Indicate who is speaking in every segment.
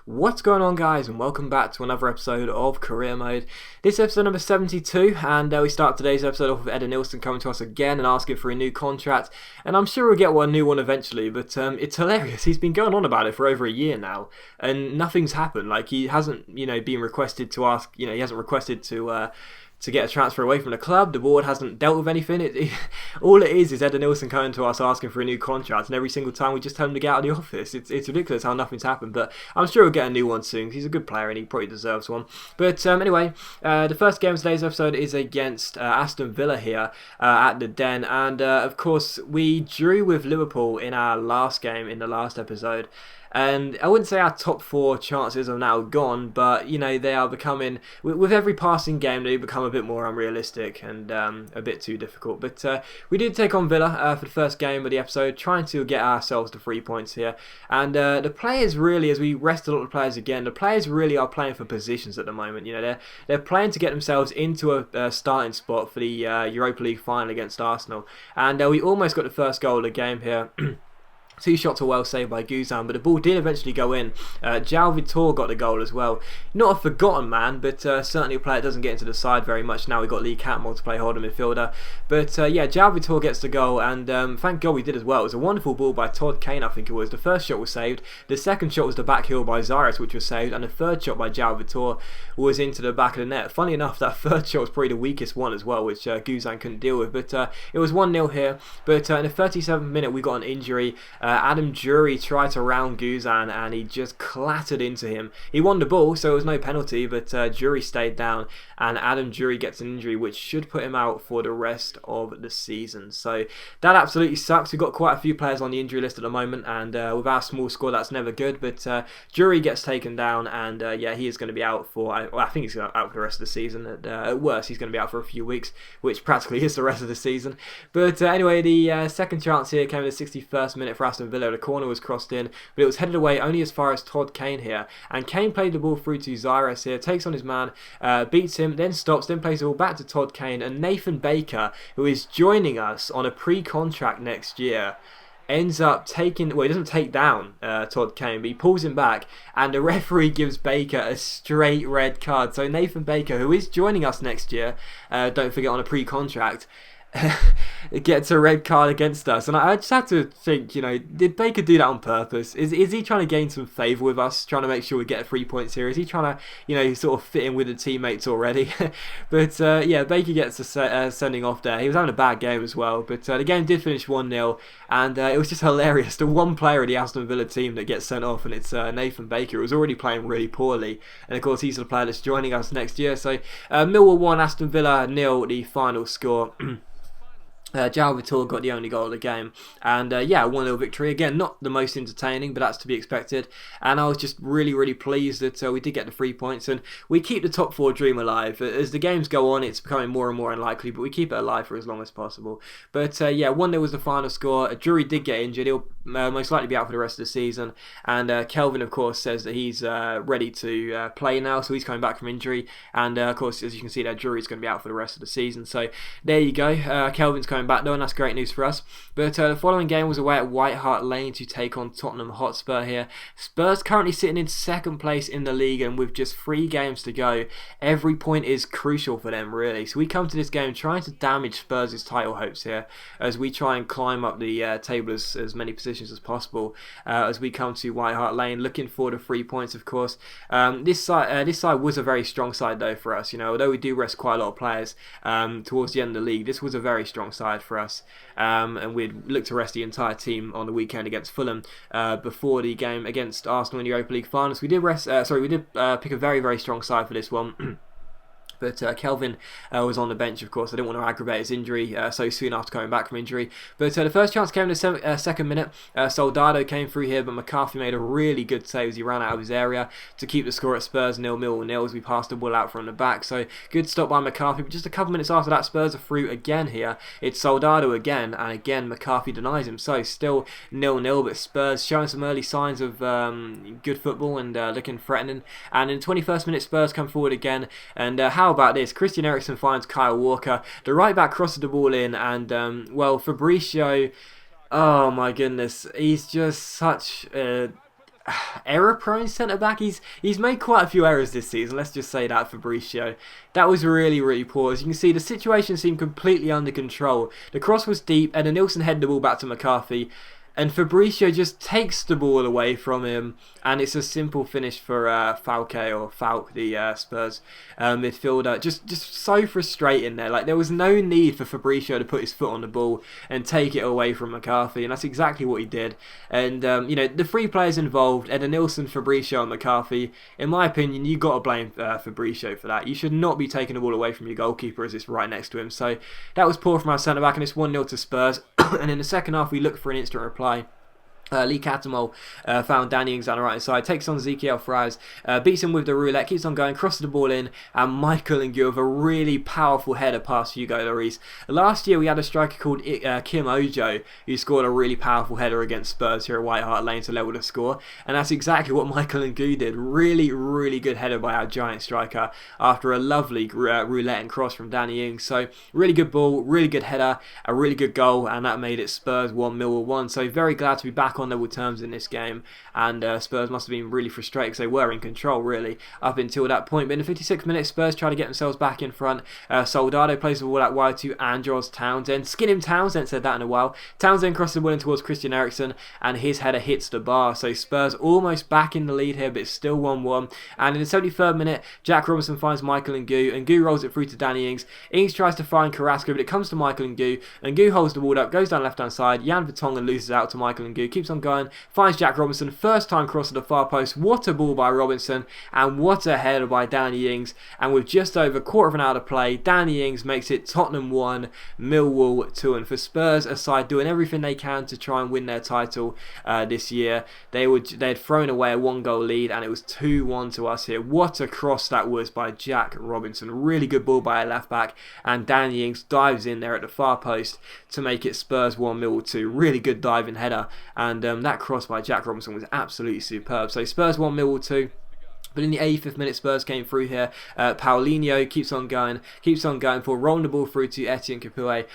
Speaker 1: What's going on, guys, and welcome back to another episode of Career Mode. This is episode number 72, and we start today's episode off with Ed Nilsson coming to us again and asking for a new contract, and I'm sure we'll get one new one eventually, but it's hilarious. He's been going on about it for over a year now, and nothing's happened. Like, he hasn't, been requested to ask, he hasn't requested to get a transfer away from the club. The board hasn't dealt with anything. All it is Ed Nilsson coming to us asking for a new contract, and every single time we just tell him to get out of the office. It's ridiculous how nothing's happened, but I'm sure he'll get a new one soon. He's a good player and he probably deserves one. But anyway, the first game of today's episode is against Aston Villa here at the Den, and of course we drew with Liverpool in our last game in the last episode. And I wouldn't say our top four chances are now gone, but they are becoming, with every passing game, they become a bit more unrealistic and a bit too difficult. But we did take on Villa for the first game of the episode, trying to get ourselves to 3 points here. And the players really, as we rest a lot of players again, the players really are playing for positions at the moment. They're playing to get themselves into a starting spot for the Europa League final against Arsenal. And we almost got the first goal of the game here. Two shots were well saved by Guzan, but the ball did eventually go in. João Vitor got the goal as well. Not a forgotten man, but certainly a player that doesn't get into the side very much now. We've got Lee Catmull to play holding midfielder. But yeah, João Vitor gets the goal, and thank God we did as well. It was a wonderful ball by Todd Kane, I think it was. The first shot was saved. The second shot was the back heel by Zaires, which was saved. And the third shot by João Vitor was into the back of the net. Funny enough, that third shot was probably the weakest one as well, which Guzan couldn't deal with. But it was 1-0 here. But in the 37th minute, we got an injury. Adam Jury tried to round Guzan and he just clattered into him. He won the ball, so it was no penalty, but Jury stayed down, and Adam Jury gets an injury which should put him out for the rest of the season. So that absolutely sucks. We've got quite a few players on the injury list at the moment, and with our small squad, that's never good. But Jury gets taken down, and yeah, he is going to be out for, I think he's out for the rest of the season. At worst, he's going to be out for a few weeks, which practically is the rest of the season. But anyway, the second chance here came in the 61st minute for Aston Villa. The corner was crossed in, but it was headed away only as far as Todd Kane here, and Kane played the ball through to Zaires here, takes on his man, beats him, then stops, then plays the ball back to Todd Kane, and Nathan Baker, who is joining us on a pre-contract next year, ends up taking, well, he doesn't take down Todd Kane, but he pulls him back, and the referee gives Baker a straight red card. So Nathan Baker, who is joining us next year, don't forget, on a pre-contract, it gets a red card against us. And I just have to think, did Baker do that on purpose? Is he trying to gain some favour with us, trying to make sure we get 3 points here? Is he trying to, sort of fit in with the teammates already? But yeah, Baker gets a sending off there. He was having a bad game as well, but the game did finish 1-0, and it was just hilarious. The one player of the Aston Villa team that gets sent off, and it's Nathan Baker, who was already playing really poorly, and of course he's the player that's joining us next year. So Millwall 1, Aston Villa 0, the final score. João Vitor got the only goal of the game, and yeah, 1-0 victory. Again, not the most entertaining, but that's to be expected, and I was just really pleased that we did get the 3 points, and we keep the top four dream alive. As the games go on, it's becoming more and more unlikely, but we keep it alive for as long as possible. But yeah, 1-0 was the final score. Drury did get injured. He'll most likely be out for the rest of the season, and Kelvin, of course, says that he's ready to play now, so he's coming back from injury, and of course, as you can see there, Drury's going to be out for the rest of the season. So there you go. Kelvin's coming back though, and that's great news for us. But the following game was away at White Hart Lane to take on Tottenham Hotspur here. Spurs currently sitting in second place in the league, and with just 3 games to go, every point is crucial for them, really. So we come to this game trying to damage Spurs' title hopes here, as we try and climb up the table as many positions as possible, as we come to White Hart Lane, looking for the 3 points, of course. This side was a very strong side though for us. Although we do rest quite a lot of players towards the end of the league, this was a very strong side for us, and we'd look to rest the entire team on the weekend against Fulham before the game against Arsenal in the Europa League finals. We did pick a very strong side for this one. But Kelvin was on the bench, of course. I didn't want to aggravate his injury so soon after coming back from injury. But the first chance came in the second minute. Soldado came through here, but McCarthy made a really good save as he ran out of his area to keep the score at Spurs 0-0 as we passed the ball out from the back. So good stop by McCarthy. But just a couple minutes after that, Spurs are through again here. It's Soldado again, and again McCarthy denies him. So still 0-0, but Spurs showing some early signs of good football and looking threatening. And in the 21st minute, Spurs come forward again, and how about this? Christian Eriksen finds Kyle Walker. The right back crosses the ball in, and well, Fabricio, oh my goodness, he's just such a error-prone centre-back. He's made quite a few errors this season, let's just say that, Fabricio. That was really, really poor. As you can see, the situation seemed completely under control. The cross was deep, and then Nilsson headed the ball back to McCarthy. And Fabricio just takes the ball away from him, and it's a simple finish for Falk, the Spurs midfielder. Just so frustrating there. Like, there was no need for Fabricio to put his foot on the ball and take it away from McCarthy, and that's exactly what he did. And the three players involved, Nilsson, Fabricio, and McCarthy. In my opinion, you got to blame Fabricio for that. You should not be taking the ball away from your goalkeeper as it's right next to him. So that was poor from our centre back, and it's 1-0 to Spurs. And in the second half, we looked for an instant reply. Lee Catamol found Danny Ings on the right side, takes on Ezekiel Fries, beats him with the roulette, keeps on going, crosses the ball in, and Michael Ngu with a really powerful header past Hugo Lloris. Last year we had a striker called Kim Ojo who scored a really powerful header against Spurs here at White Hart Lane to level the score, and that's exactly what Michael Ngu did. Really, really good header by our giant striker after a lovely roulette and cross from Danny Ings. So really good ball, really good header, a really good goal, and that made it Spurs 1, Millwall 1. So very glad to be back on level terms in this game, and Spurs must have been really frustrated because they were in control really up until that point. But in the 56th minute, Spurs try to get themselves back in front. Soldado plays the ball out wide to Andros Townsend. Skin him, Townsend, said that in a while. Townsend crosses the ball in towards Christian Eriksen, and his header hits the bar. So Spurs almost back in the lead here, but it's still 1-1. And in the 73rd minute, Jack Robinson finds Michael Ngu, and Ngu rolls it through to Danny Ings. Ings tries to find Carrasco, but it comes to Michael Ngu, and Ngu holds the ball up, goes down left hand side. Jan Vertonghen loses out to Michael Ngu, keeps on going, finds Jack Robinson, first time cross to the far post. What a ball by Robinson, and what a header by Danny Ings. And with just over a quarter of an hour to play, Danny Ings makes it Tottenham 1, Millwall 2. And for Spurs, a side doing everything they can to try and win their title this year, they had thrown away a 1-goal lead, and it was 2-1 to us here. What a cross that was by Jack Robinson. Really good ball by a left back, and Danny Ings dives in there at the far post to make it Spurs 1, Millwall 2. Really good diving header, and that cross by Jack Robinson was absolutely superb. So Spurs 1, Millwall 2. But in the 85th minute, Spurs came through here. Paulinho keeps on going for rolling the ball through to Etienne Capoue.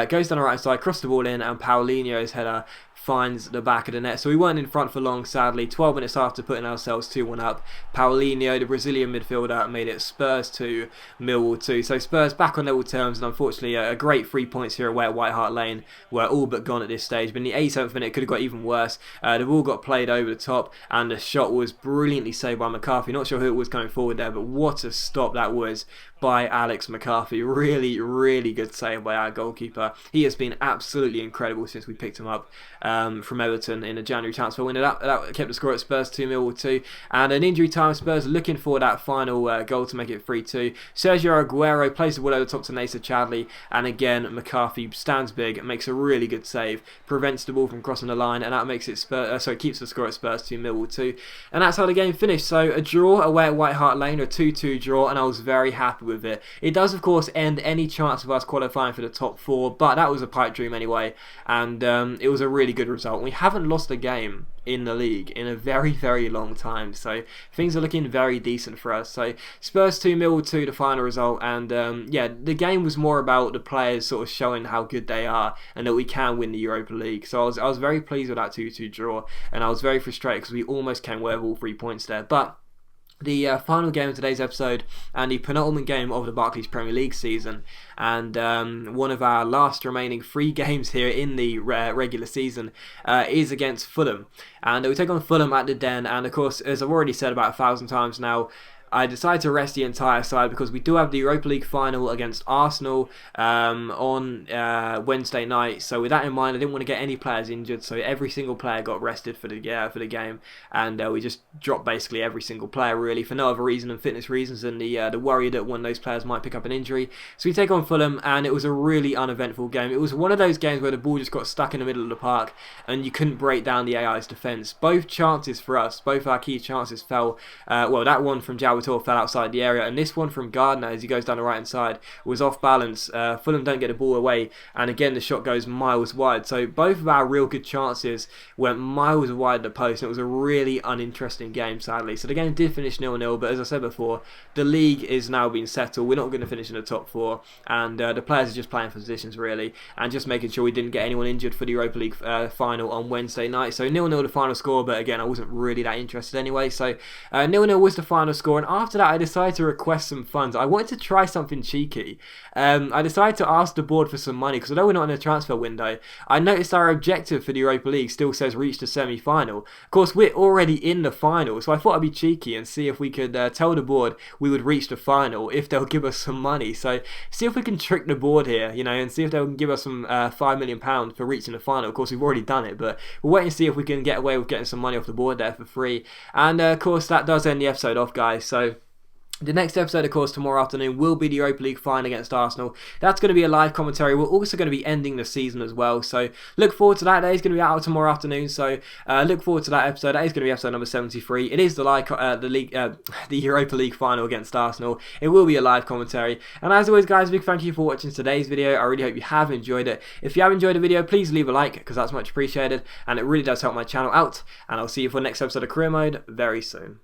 Speaker 1: Goes down the right side, crosses the ball in, and Paulinho's header finds the back of the net. So we weren't in front for long, sadly. 12 minutes after putting ourselves 2-1 up, Paulinho, the Brazilian midfielder, made it Spurs 2, Millwall 2. So Spurs back on level terms, and unfortunately a great 3 points here at White Hart Lane were all but gone at this stage. But in the 87th minute, it could have got even worse. The ball got played over the top, and the shot was brilliantly saved by McCarthy. Not sure who it was coming forward there, but what a stop that was by Alex McCarthy. Really, really good save by our goalkeeper. He has been absolutely incredible since we picked him up from Everton in a January transfer window. That kept the score at Spurs 2, Millwall 2. And an injury time, Spurs looking for that final goal to make it 3-2. Sergio Aguero plays the ball over the top to Nacer Chadli, and again McCarthy stands big, makes a really good save, prevents the ball from crossing the line, and that makes it keeps the score at Spurs 2, Millwall 2. And that's how the game finished. So a draw away at White Hart Lane, a 2-2 draw, and I was very happy with it. It does of course end any chance of us qualifying for the top 4, but that was a pipe dream anyway, and it was a really good result. We haven't lost a game in the league in a very, very long time, so things are looking very decent for us. So Spurs 2, Millwall 2, the final result, and yeah, the game was more about the players sort of showing how good they are and that we can win the Europa League. So I was very pleased with that 2-2 draw, and I was very frustrated because we almost came away with all 3 points there. But the final game of today's episode, and the penultimate game of the Barclays Premier League season, and one of our last remaining 3 games here in the regular season is against Fulham, and we take on Fulham at the Den. And of course, as I've already said about 1,000 times now, I decided to rest the entire side because we do have the Europa League final against Arsenal on Wednesday night. So with that in mind, I didn't want to get any players injured, so every single player got rested for the game, and we just dropped basically every single player really for no other reason than fitness reasons and the worry that one of those players might pick up an injury. So we take on Fulham, and it was a really uneventful game. It was one of those games where the ball just got stuck in the middle of the park and you couldn't break down the AI's defence. Both chances for us, both our key chances fell. Well, that one from João at all, fell outside the area, and this one from Gardner as he goes down the right hand side was off balance. Fulham don't get the ball away, and again the shot goes miles wide. So both of our real good chances went miles wide of the post, and it was a really uninteresting game, sadly. So the game did finish 0-0, but as I said before, the league is now being settled. We're not going to finish in the top 4, and the players are just playing for positions really, and just making sure we didn't get anyone injured for the Europa League final on Wednesday night. So 0-0 the final score, but again I wasn't really that interested anyway. So 0-0 was the final score, and after that I decided to request some funds. I wanted to try something cheeky. I decided to ask the board for some money, because although we're not in a transfer window, I noticed our objective for the Europa League still says reach the semi-final. Of course, we're already in the final, so I thought I'd be cheeky and see if we could tell the board we would reach the final if they'll give us some money. So see if we can trick the board here, you know, and see if they'll give us some £5 million for reaching the final. Of course, we've already done it, but we'll wait and see if we can get away with getting some money off the board there for free. And of course, that does end the episode off, guys. So the next episode, of course, tomorrow afternoon will be the Europa League final against Arsenal. That's going to be a live commentary. We're also going to be ending the season as well. So look forward to that. That is going to be out tomorrow afternoon. So look forward to that episode. That is going to be episode number 73. It is the Europa League final against Arsenal. It will be a live commentary. And as always, guys, big thank you for watching today's video. I really hope you have enjoyed it. If you have enjoyed the video, please leave a like, because that's much appreciated, and it really does help my channel out. And I'll see you for the next episode of Career Mode very soon.